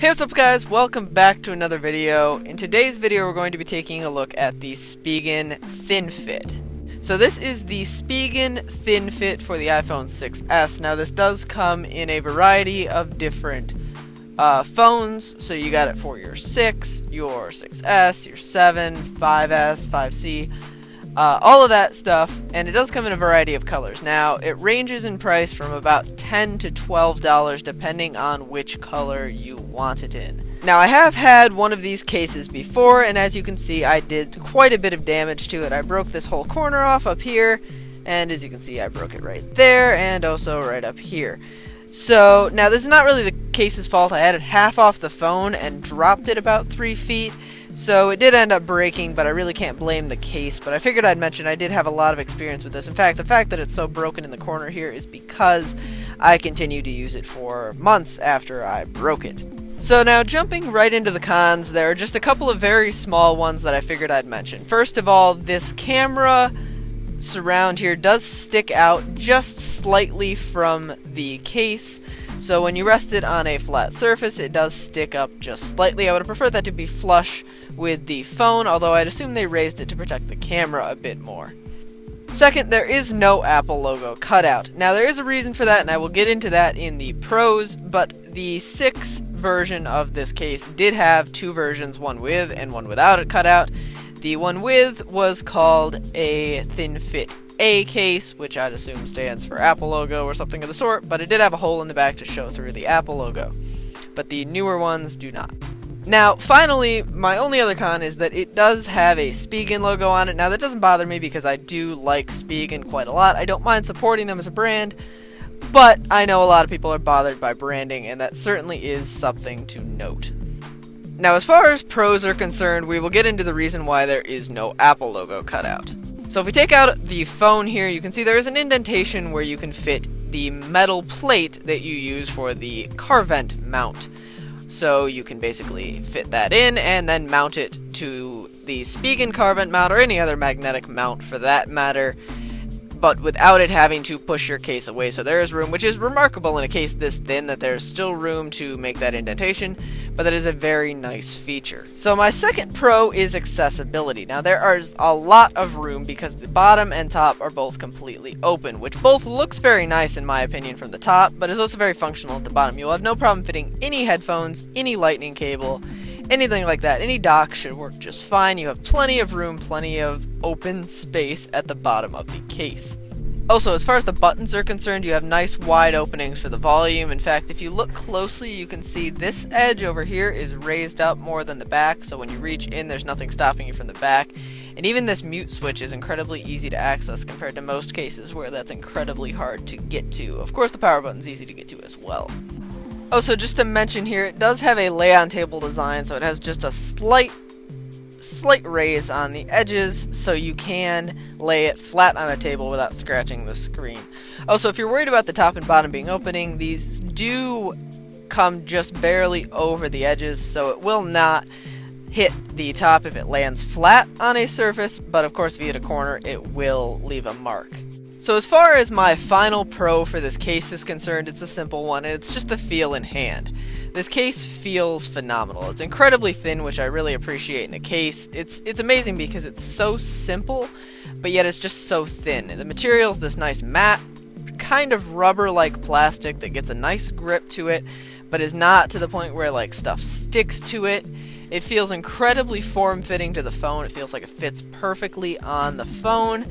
Hey, what's up guys? Welcome back to another video. In today's video we're going to be taking a look at the Spigen Thin Fit. So this is the Spigen Thin Fit for the iPhone 6s. Now this does come in a variety of different phones. So you got it for your 6, your 6s, your 7, 5s, 5C, all of that stuff, and it does come in a variety of colors. Now it ranges in price from about $10 to $12 depending on which color you want it in. Now I have had one of these cases before, and as you can see I did quite a bit of damage to it. I broke this whole corner off up here, and as you can see I broke it right there and also right up here. So now this is not really the case's fault. I had it half off the phone and dropped it about 3 feet. So it did end up breaking, but I really can't blame the case. But I figured I'd mention I did have a lot of experience with this. In fact, the fact that it's so broken in the corner here is because I continued to use it for months after I broke it. So now jumping right into the cons, there are just a couple of very small ones that I figured I'd mention. First of all, this camera surround here does stick out just slightly from the case. So when you rest it on a flat surface, it does stick up just slightly. I would have preferred that to be flush with the phone, although I'd assume they raised it to protect the camera a bit more. Second, there is no Apple logo cut out. Now there is a reason for that, and I will get into that in the pros, but the 6 version of this case did have 2 versions, one with and one without it cut out. The one with was called a Thin Fit A case, which I'd assume stands for Apple logo or something of the sort, but it did have a hole in the back to show through the Apple logo. But the newer ones do not. Now, finally, my only other con is that it does have a Spigen logo on it. Now, that doesn't bother me because I do like Spigen quite a lot. I don't mind supporting them as a brand, but I know a lot of people are bothered by branding, and that certainly is something to note. Now, as far as pros are concerned, we will get into the reason why there is no Apple logo cut out. So if we take out the phone here, you can see there is an indentation where you can fit the metal plate that you use for the car vent mount. So you can basically fit that in and then mount it to the Spigen car vent mount or any other magnetic mount for that matter, but without it having to push your case away. So there is room, which is remarkable in a case this thin, that there's still room to make that indentation, but that is a very nice feature. So my second pro is accessibility. Now there is a lot of room because the bottom and top are both completely open, which both looks very nice in my opinion from the top, but is also very functional at the bottom. You'll have no problem fitting any headphones, any lightning cable, anything like that. Any dock should work just fine. You have plenty of room, plenty of open space at the bottom of the case. Also, as far as the buttons are concerned, you have nice wide openings for the volume. In fact, if you look closely, you can see this edge over here is raised up more than the back, so when you reach in, there's nothing stopping you from the back. And even this mute switch is incredibly easy to access compared to most cases where that's incredibly hard to get to. Of course, the power button's easy to get to as well. Also, just to mention here, it does have a lay-on-table design, so it has just a slight raise on the edges, so you can lay it flat on a table without scratching the screen. Also, if you're worried about the top and bottom being opening, these do come just barely over the edges, so it will not hit the top if it lands flat on a surface, but of course if you hit a corner, it will leave a mark. So as far as my final pro for this case is concerned, it's a simple one, and it's just the feel in hand. This case feels phenomenal. It's incredibly thin, which I really appreciate in a case. It's amazing because it's so simple, but yet it's just so thin. And the material is this nice matte, kind of rubber-like plastic that gets a nice grip to it, but is not to the point where like stuff sticks to it. It feels incredibly form-fitting to the phone. It feels like it fits perfectly on the phone.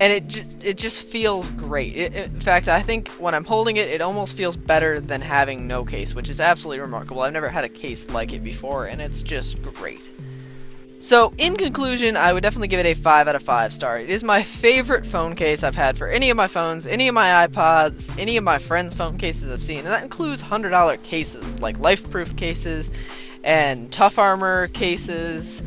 And it just feels great. In fact, I think when I'm holding it, it almost feels better than having no case, which is absolutely remarkable. I've never had a case like it before, and it's just great. So, in conclusion, I would definitely give it a 5 out of 5 star. It is my favorite phone case I've had for any of my phones, any of my iPods, any of my friends' phone cases I've seen, and that includes $100 cases, like Life-Proof cases, and Tough Armor cases,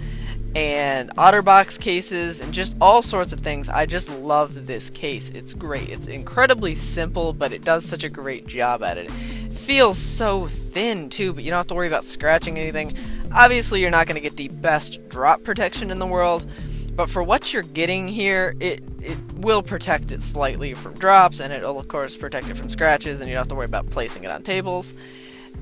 and OtterBox cases, and just all sorts of things. I just love this case. It's great. It's incredibly simple, but it does such a great job at it. It feels so thin too, but you don't have to worry about scratching anything. Obviously, you're not going to get the best drop protection in the world, but for what you're getting here, it will protect it slightly from drops, and it'll of course protect it from scratches, and you don't have to worry about placing it on tables.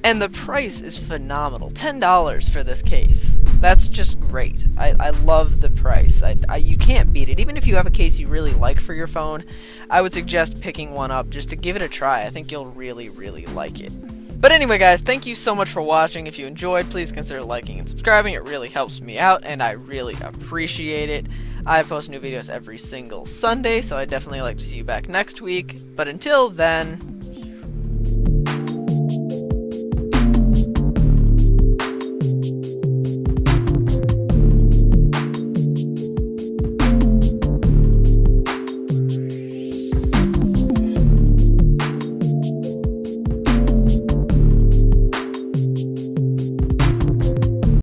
And the price is phenomenal. $10 for this case. That's just great. I love the price. You can't beat it. Even if you have a case you really like for your phone, I would suggest picking one up just to give it a try. I think you'll really, really like it. But anyway, guys, thank you so much for watching. If you enjoyed, please consider liking and subscribing. It really helps me out, and I really appreciate it. I post new videos every single Sunday, so I definitely like to see you back next week. But until then,